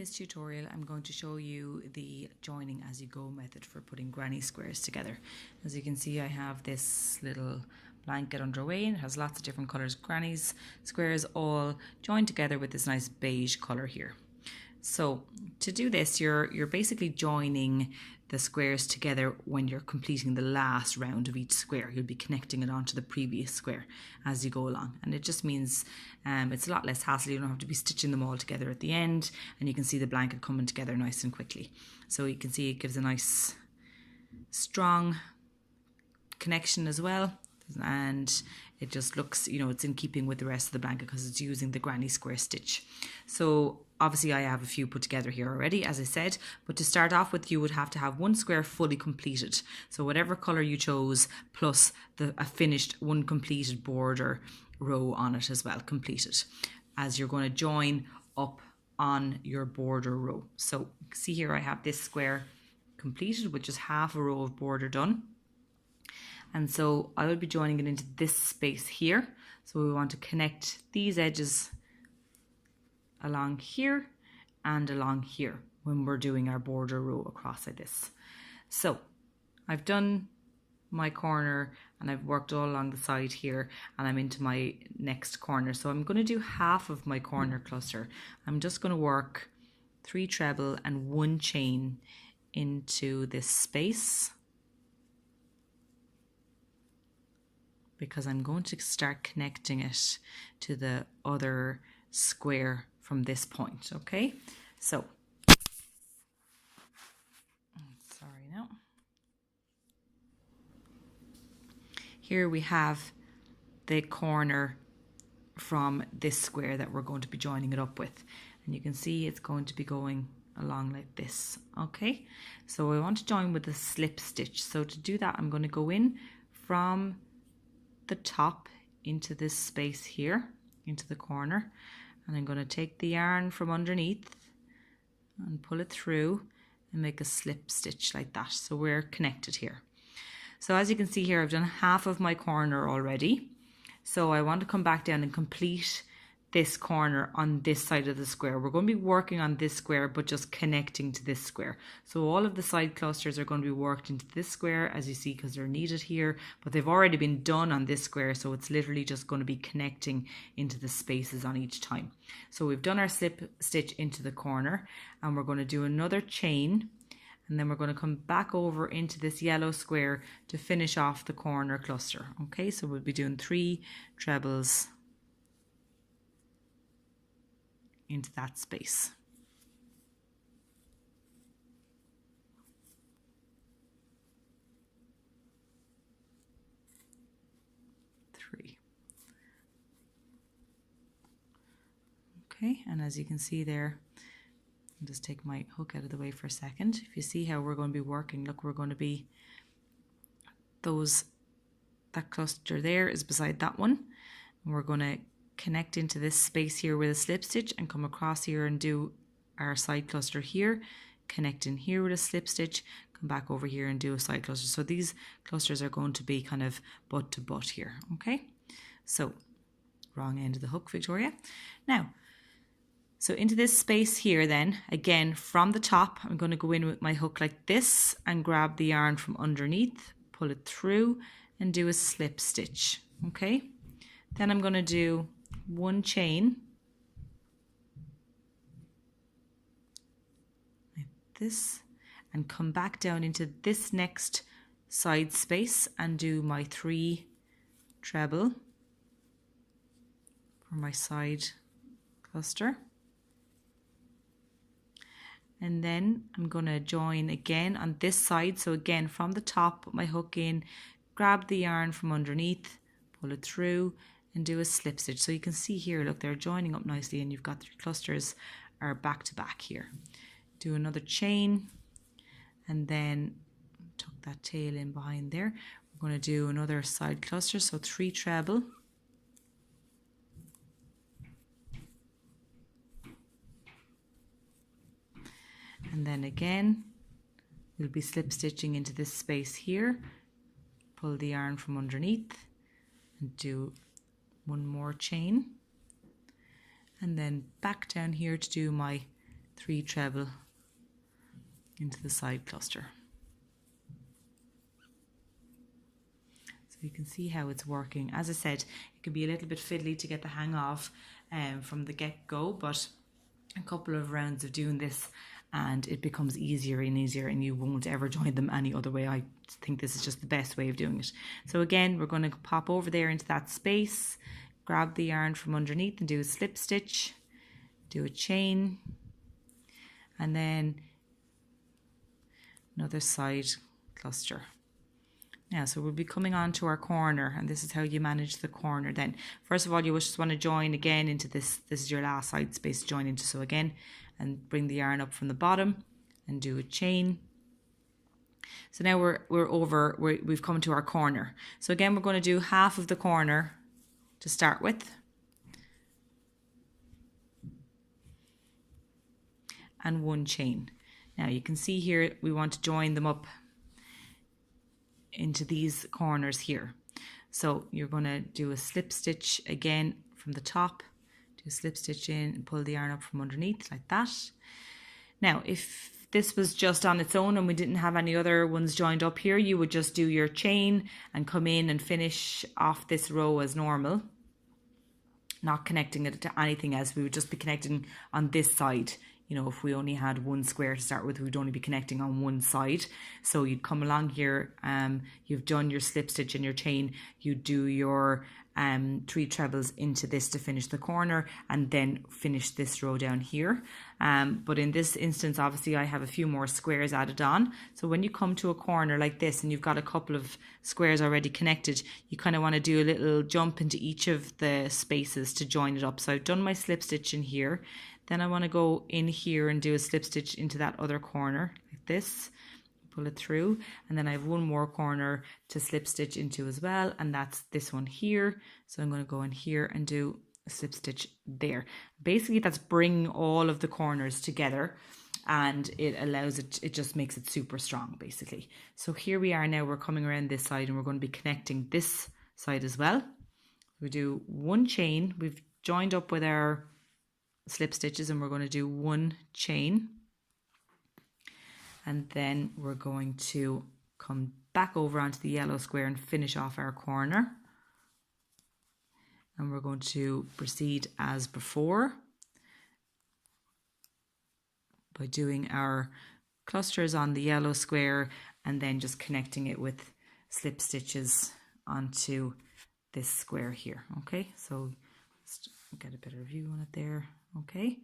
this tutorial, I'm going to show you the joining as you go method for putting granny squares together. As you can see, I have this little blanket underway and it has lots of different colours. Granny's squares all joined together with this nice beige colour here. So to do this, you're basically joining the squares together when you're completing the last round of each square. You'll be connecting it onto the previous square as you go along, and it just means it's a lot less hassle. You don't have to be stitching them all together at the end, and you can see the blanket coming together nice and quickly. So you can see it gives a nice strong connection as well, and it just looks, you know, it's in keeping with the rest of the blanket because it's using the granny square stitch. So obviously I have a few put together here already, as I said, but to start off with, you would have to have one square fully completed. So whatever colour you chose, plus a finished one completed border row on it as well, completed, as you're going to join up on your border row. So see here, I have this square completed with just half a row of border done. And so I will be joining it into this space here. So we want to connect these edges along here and along here when we're doing our border row across like this. So I've done my corner and I've worked all along the side here, and I'm into my next corner. So I'm going to do half of my corner cluster. I'm just going to work 3 treble and 1 chain into this space, because I'm going to start connecting it to the other square from this point, okay? So, sorry now. Here we have the corner from this square that we're going to be joining it up with. And you can see it's going to be going along like this, okay? So I want to join with a slip stitch. So to do that, I'm going to go in from the top into this space here, into the corner, and I'm going to take the yarn from underneath and pull it through and make a slip stitch like that. So we're connected here. So as you can see here, I've done half of my corner already. So I want to come back down and complete this corner on this side of the square. We're going to be working on this square, but just connecting to this square. So all of the side clusters are going to be worked into this square, as you see, because they're needed here, but they've already been done on this square. So it's literally just going to be connecting into the spaces on each time. So we've done our slip stitch into the corner, and we're going to do another chain, and then we're going to come back over into this yellow square to finish off the corner cluster. Okay, so we'll be doing 3 trebles into that space. Okay, and as you can see there, I'll just take my hook out of the way for a second. If you see how we're going to be working, look, we're going to be, that cluster there is beside that one, and we're going to connect into this space here with a slip stitch and come across here and do our side cluster here, connect in here with a slip stitch, come back over here and do a side cluster. So these clusters are going to be kind of butt to butt here, okay? So wrong end of the hook, Victoria. Now, so into this space here then, again from the top, I'm going to go in with my hook like this and grab the yarn from underneath, pull it through and do a slip stitch, okay? Then I'm going to do 1 chain like this and come back down into this next side space and do my 3 treble for my side cluster. And then I'm going to join again on this side. So again, from the top, put my hook in, grab the yarn from underneath, pull it through and do a slip stitch. So you can see here, look, they're joining up nicely and you've got your clusters are back to back here. Do another chain and then tuck that tail in behind there. We're going to do another side cluster, so 3 treble. And then again, we'll be slip stitching into this space here, pull the yarn from underneath and do 1 more chain, and then back down here to do my 3 treble into the side cluster. So you can see how it's working. As I said, it can be a little bit fiddly to get the hang of from the get-go, but a couple of rounds of doing this and it becomes easier and easier, and you won't ever join them any other way. I think this is just the best way of doing it. So again, we're going to pop over there into that space, grab the yarn from underneath and do a slip stitch, do a chain, and then another side cluster. Now, so we'll be coming on to our corner, and this is how you manage the corner then. First of all, you just want to join again into this. This is your last side space to join into. So again, and bring the yarn up from the bottom and do a chain. So now we've come to our corner. So again, we're going to do half of the corner to start with. And 1 chain. Now you can see here, we want to join them up into these corners here. So you're going to do a slip stitch again from the top, do a slip stitch in and pull the yarn up from underneath like that. Now if this was just on its own and we didn't have any other ones joined up here, you would just do your chain and come in and finish off this row as normal, not connecting it to anything else. We would just be connecting on this side. You know, if we only had 1 square to start with, we'd only be connecting on one side. So you'd come along here, you've done your slip stitch and your chain, you do your 3 trebles into this to finish the corner, and then finish this row down here. But in this instance, obviously I have a few more squares added on. So when you come to a corner like this and you've got a couple of squares already connected, you kind of want to do a little jump into each of the spaces to join it up. So I've done my slip stitch in here. Then I want to go in here and do a slip stitch into that other corner like this, pull it through, and then I have 1 more corner to slip stitch into as well, and that's this one here. So I'm going to go in here and do a slip stitch there. Basically that's bringing all of the corners together, and it allows it just makes it super strong basically. So here we are now, we're coming around this side and we're going to be connecting this side as well. We do 1 chain, we've joined up with our slip stitches, and we're going to do 1 chain, and then we're going to come back over onto the yellow square and finish off our corner, and we're going to proceed as before by doing our clusters on the yellow square and then just connecting it with slip stitches onto this square here. Okay, so let's get a better view on it there. Okay,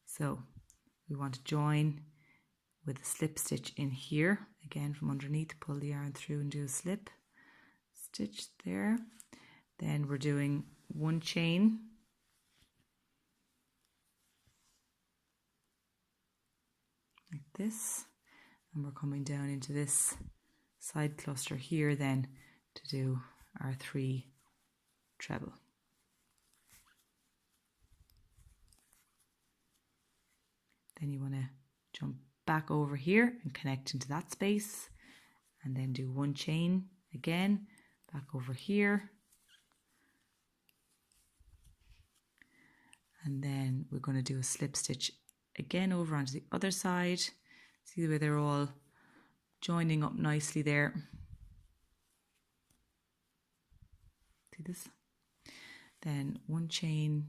so we want to join with a slip stitch in here again from underneath, pull the yarn through and do a slip stitch there. Then we're doing 1 chain, like this, and we're coming down into this side cluster here then to do our 3 treble. Then you want to jump back over here and connect into that space, and then do 1 chain again, back over here, and then we're going to do a slip stitch again over onto the other side. See the way they're all joining up nicely there. See this? Then 1 chain,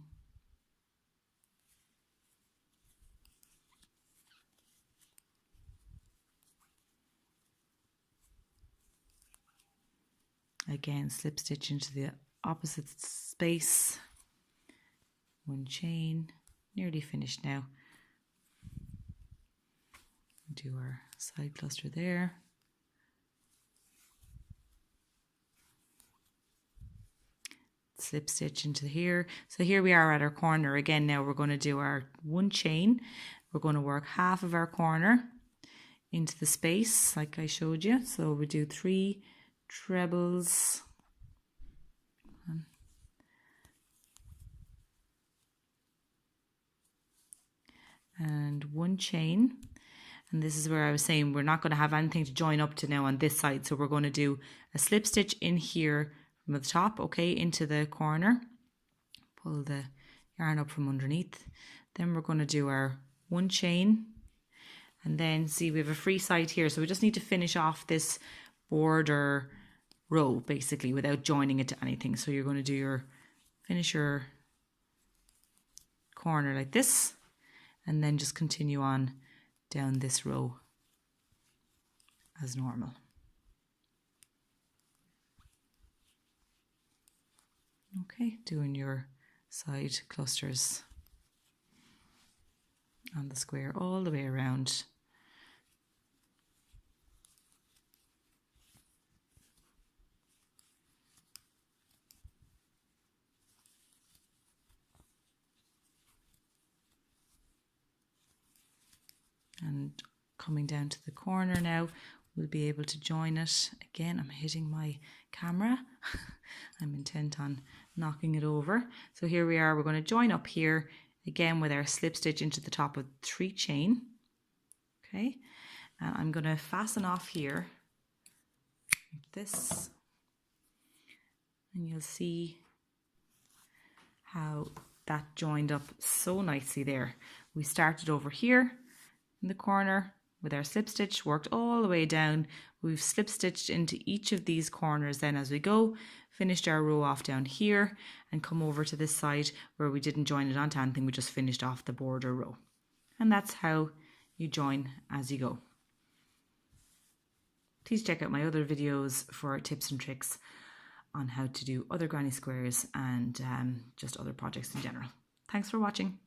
again slip stitch into the opposite space, 1 chain, nearly finished now. Do our side cluster there, slip stitch into here. So here we are at our corner again. Now we're going to do our 1 chain. We're going to work half of our corner into the space like I showed you. So we do 3 trebles, and 1 chain. And this is where I was saying we're not going to have anything to join up to now on this side, so we're going to do a slip stitch in here from the top, okay, into the corner, pull the yarn up from underneath. Then we're going to do our 1 chain, and then see we have a free side here, so we just need to finish off this border row basically without joining it to anything. So you're going to do your finish your corner like this, and then just continue on down this row as normal. Okay, doing your side clusters on the square all the way around. And coming down to the corner now, we'll be able to join it. Again, I'm hitting my camera. I'm intent on knocking it over. So here we are, we're going to join up here again with our slip stitch into the top of 3 chain. Okay, and I'm going to fasten off here like this, and you'll see how that joined up so nicely there. We started over here in the corner with our slip stitch, worked all the way down. We've slip stitched into each of these corners then as we go, finished our row off down here, and come over to this side where we didn't join it onto anything, we just finished off the border row. And that's how you join as you go. Please check out my other videos for tips and tricks on how to do other granny squares and just other projects in general. Thanks for watching.